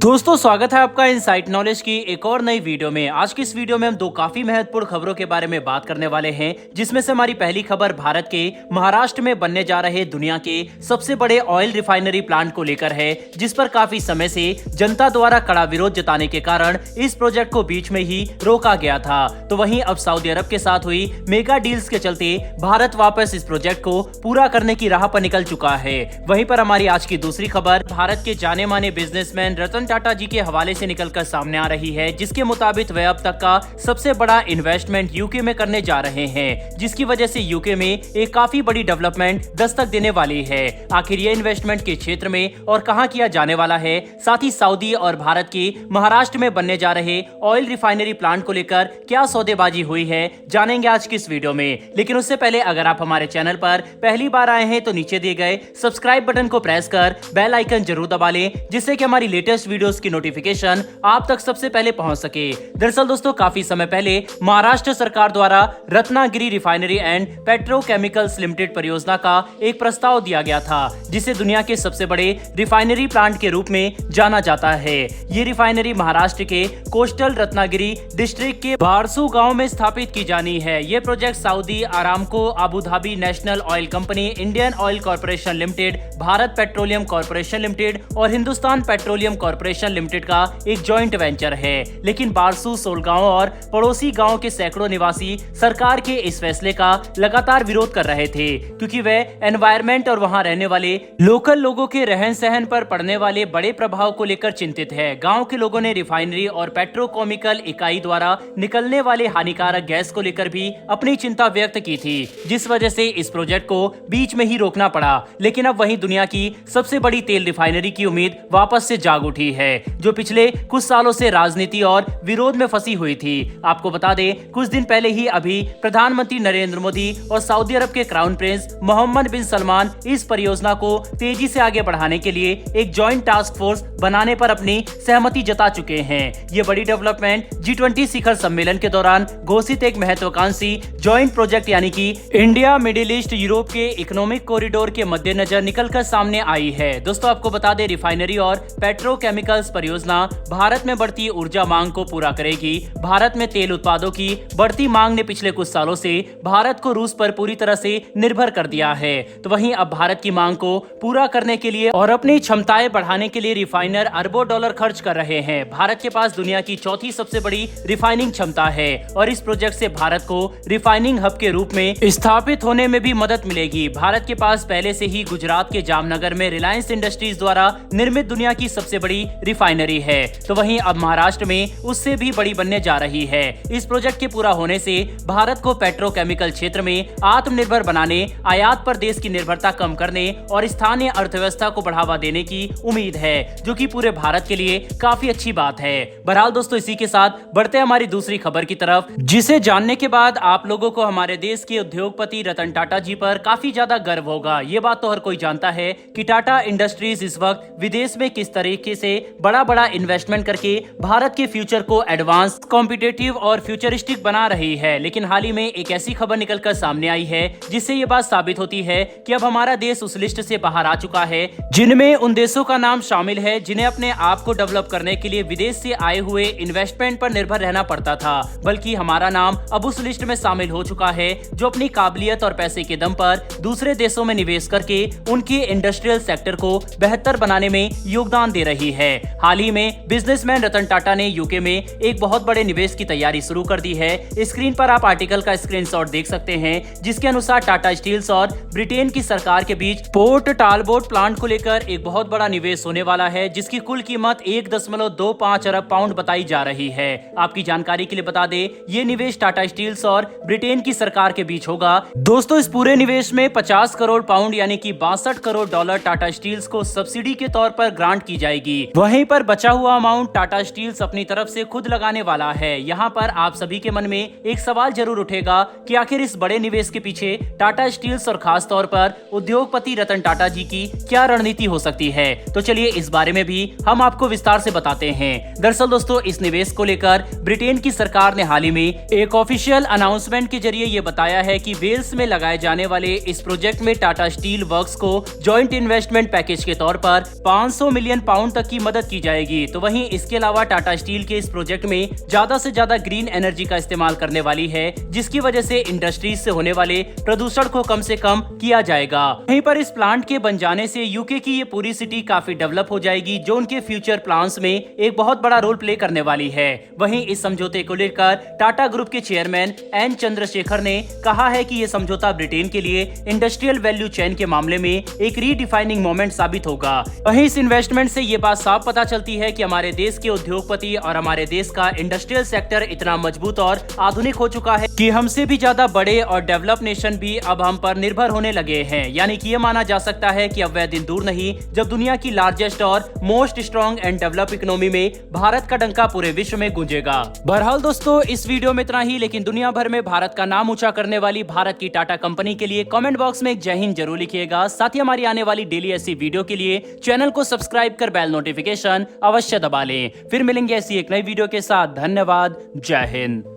दोस्तों स्वागत है आपका इनसाइट नॉलेज की एक और नई वीडियो में। आज की इस वीडियो में हम दो काफी महत्वपूर्ण खबरों के बारे में बात करने वाले हैं, जिसमें से हमारी पहली खबर भारत के महाराष्ट्र में बनने जा रहे दुनिया के सबसे बड़े ऑयल रिफाइनरी प्लांट को लेकर है, जिस पर काफी समय से जनता द्वारा कड़ा विरोध जताने के कारण इस प्रोजेक्ट को बीच में ही रोका गया था। तो वहीं अब सऊदी अरब के साथ हुई मेगा डील्स के चलते भारत वापस इस प्रोजेक्ट को पूरा करने की राह पर निकल चुका है। वहीं पर हमारी आज की दूसरी खबर भारत के जाने माने बिजनेसमैन रतन टाटा जी के हवाले से निकलकर सामने आ रही है, जिसके मुताबिक वे अब तक का सबसे बड़ा इन्वेस्टमेंट यूके में करने जा रहे हैं, जिसकी वजह से यूके में एक काफी बड़ी डेवलपमेंट दस्तक देने वाली है। आखिर ये इन्वेस्टमेंट के क्षेत्र में और कहां किया जाने वाला है, साथ ही सऊदी और भारत के महाराष्ट्र में बनने जा रहे ऑयल रिफाइनरी प्लांट को लेकर क्या सौदेबाजी हुई है, जानेंगे आज की इस वीडियो में। लेकिन उससे पहले अगर आप हमारे चैनल पर पहली बार आए हैं तो नीचे दिए गए सब्सक्राइब बटन को प्रेस कर बेल आइकन जरूर दबा लें, जिससे कि हमारी लेटेस्ट वीडियोस की नोटिफिकेशन आप तक सबसे पहले पहुंच सके। दरअसल दोस्तों काफी समय पहले महाराष्ट्र सरकार द्वारा Ratnagiri refinery and petrochemicals limited परियोजना का एक प्रस्ताव दिया गया था, जिसे दुनिया के सबसे बड़े रिफाइनरी प्लांट के रूप में जाना जाता है। ये रिफाइनरी महाराष्ट्र के कोस्टल रत्नागिरी डिस्ट्रिक्ट के बारसू गांव में स्थापित की जानी है। ये project Saudi Aramco, Abu Dhabi national oil company, Indian oil corporation limited, Bharat petroleum corporation limited और हिंदुस्तान पेट्रोलियम कॉर्पोरेशन लिमिटेड का एक जॉइंट वेंचर है। लेकिन बारसू, सोलगांव और पड़ोसी गांव के सैकड़ों निवासी सरकार के इस फैसले का लगातार विरोध कर रहे थे, क्योंकि वे एनवायरमेंट और वहां रहने वाले लोकल लोगों के रहन सहन पर पड़ने वाले बड़े प्रभाव को लेकर चिंतित है। गांव के लोगों ने रिफाइनरी और पेट्रोकेमिकल इकाई द्वारा निकलने वाले हानिकारक गैस को लेकर भी अपनी चिंता व्यक्त की थी, जिस वजह से इस प्रोजेक्ट को बीच में ही रोकना पड़ा। लेकिन अब वहीं दुनिया की सबसे बड़ी तेल रिफाइनरी की उम्मीद वापस से जाग उठी है, जो पिछले कुछ सालों से राजनीति और विरोध में फंसी हुई थी। आपको बता दें, कुछ दिन पहले ही अभी प्रधानमंत्री नरेंद्र मोदी और सऊदी अरब के क्राउन प्रिंस मोहम्मद बिन सलमान इस परियोजना को तेजी से आगे बढ़ाने के लिए एक जॉइंट टास्क फोर्स बनाने पर अपनी सहमति जता चुके हैं। ये बड़ी डेवलपमेंट G20 शिखर सम्मेलन के दौरान घोषित एक महत्वाकांक्षी जॉइंट प्रोजेक्ट यानी कि इंडिया मिडिल ईस्ट यूरोप के इकोनॉमिक कॉरिडोर के मद्देनजर निकलकर सामने आई है। दोस्तों आपको बता दें, रिफाइनरी और पेट्रोकेमिकल्स परियोजना भारत में बढ़ती ऊर्जा मांग को पूरा करेगी। भारत में तेल उत्पादों की बढ़ती मांग ने पिछले कुछ सालों से भारत को रूस पर पूरी तरह से निर्भर कर दिया है। तो वहीं अब भारत की मांग को पूरा करने के लिए और अपनी क्षमताएं बढ़ाने के लिए रिफाइनर अरबों डॉलर खर्च कर रहे हैं। भारत के पास दुनिया की चौथी सबसे बड़ी रिफाइनिंग क्षमता है और इस प्रोजेक्ट से भारत को रिफाइनिंग हब के रूप में स्थापित होने में भी मदद मिलेगी। भारत के पास पहले से ही गुजरात के जामनगर में रिलायंस इंडस्ट्रीज द्वारा निर्मित दुनिया की सबसे बड़ी रिफाइनरी है, तो वहीं अब महाराष्ट्र में उससे भी बड़ी बनने जा रही है। इस प्रोजेक्ट के पूरा होने से भारत को पेट्रोकेमिकल क्षेत्र में आत्मनिर्भर बनाने, आयात पर देश की निर्भरता कम करने और स्थानीय अर्थव्यवस्था को बढ़ावा देने की उम्मीद है, जो कि पूरे भारत के लिए काफी अच्छी बात है। बहरहाल दोस्तों, इसी के साथ बढ़ते हमारी दूसरी खबर की तरफ, जिसे जानने के बाद आप लोगों को हमारे देश के उद्योगपति रतन टाटा जी पर काफी ज्यादा गर्व होगा। ये बात तो हर कोई जानता है कि टाटा इंडस्ट्रीज इस वक्त विदेश में किस तरीके से बड़ा इन्वेस्टमेंट करके भारत के फ्यूचर को एडवांस, कॉम्पिटिटिव और फ्यूचरिस्टिक बना रही है। लेकिन हाल ही में एक ऐसी खबर निकलकर सामने आई है, जिससे ये बात साबित होती है कि अब हमारा देश उस लिस्ट से बाहर आ चुका है, जिनमें उन देशों का नाम शामिल है जिन्हें अपने आप को डेवलप करने के लिए विदेश से आए हुए इन्वेस्टमेंट पर निर्भर रहना पड़ता था। बल्कि हमारा नाम अब उस लिस्ट में शामिल हो चुका है जो अपनी काबिलियत और पैसे के दम पर दूसरे देशों में निवेश करके उनके इंडस्ट्रियल सेक्टर को बेहतर बनाने में योगदान दे रही है। हाल ही में बिजनेसमैन रतन टाटा ने यूके में एक बहुत बड़े निवेश की तैयारी शुरू कर दी है। स्क्रीन पर आप आर्टिकल का स्क्रीनशॉट देख सकते हैं, जिसके अनुसार टाटा स्टील्स और ब्रिटेन की सरकार के बीच पोर्ट टालबोट प्लांट को लेकर एक बहुत बड़ा निवेश होने वाला है, जिसकी कुल कीमत 1.25 अरब पाउंड बताई जा रही है। आपकी जानकारी के लिए बता दें, ये निवेश टाटा स्टील्स और ब्रिटेन की सरकार के बीच होगा। दोस्तों इस पूरे निवेश में 50 करोड़ पाउंड यानी कि 62 करोड़ डॉलर टाटा स्टील्स को सब्सिडी के तौर पर ग्रांट की जाएगी। वहीं पर बचा हुआ अमाउंट टाटा स्टील्स अपनी तरफ से खुद लगाने वाला है। यहाँ पर आप सभी के मन में एक सवाल जरूर उठेगा कि आखिर इस बड़े निवेश के पीछे टाटा स्टील्स और खास तौर पर उद्योगपति रतन टाटा जी की क्या रणनीति हो सकती है। तो चलिए इस बारे में भी हम आपको विस्तार से बताते हैं। दरअसल दोस्तों, इस निवेश को लेकर ब्रिटेन की सरकार ने हाल ही में एक ऑफिशियल अनाउंसमेंट के जरिए ये बताया है कि वेल्स में लगाए जाने वाले इस प्रोजेक्ट में टाटा स्टील वर्क्स को जॉइंट इन्वेस्टमेंट पैकेज के तौर पर 500 मिलियन पाउंड तक की मदद मदद की जाएगी। तो वहीं इसके अलावा टाटा स्टील के इस प्रोजेक्ट में ज्यादा से ज्यादा ग्रीन एनर्जी का इस्तेमाल करने वाली है, जिसकी वजह से इंडस्ट्रीज से होने वाले प्रदूषण को कम से कम किया जाएगा। वहीं पर इस प्लांट के बन जाने से यूके की ये पूरी सिटी काफी डेवलप हो जाएगी, जो उनके फ्यूचर प्लान्स में एक बहुत बड़ा रोल प्ले करने वाली है। वहीं इस समझौते को लेकर टाटा ग्रुप के चेयरमैन एन चंद्रशेखर ने कहा है कि यह समझौता ब्रिटेन के लिए इंडस्ट्रियल वैल्यू चेन के मामले में एक रीडिफाइनिंग मोमेंट साबित होगा। वहीं इस इन्वेस्टमेंट से ये बात साफ पता चलती है कि हमारे देश के उद्योगपति और हमारे देश का इंडस्ट्रियल सेक्टर इतना मजबूत और आधुनिक हो चुका है कि हमसे भी ज्यादा बड़े और डेवलप नेशन भी अब हम पर निर्भर होने लगे हैं। यानी कि यह माना जा सकता है कि अब वह दिन दूर नहीं जब दुनिया की लार्जेस्ट और most strong and develop economy में भारत का डंका पूरे विश्व में गूंजेगा। बहरहाल दोस्तों, इस वीडियो में इतना ही, लेकिन दुनिया भर में भारत का नाम ऊंचा करने वाली भारत की टाटा कंपनी के लिए कमेंट बॉक्स में एक जय हिंद जरूर लिखिएगा। साथ ही हमारी आने वाली डेली ऐसी वीडियो के लिए चैनल को सब्सक्राइब कर बेल नोटिफिकेशन अवश्य दबा लें। फिर मिलेंगे ऐसी एक नई वीडियो के साथ। धन्यवाद। जय हिंद।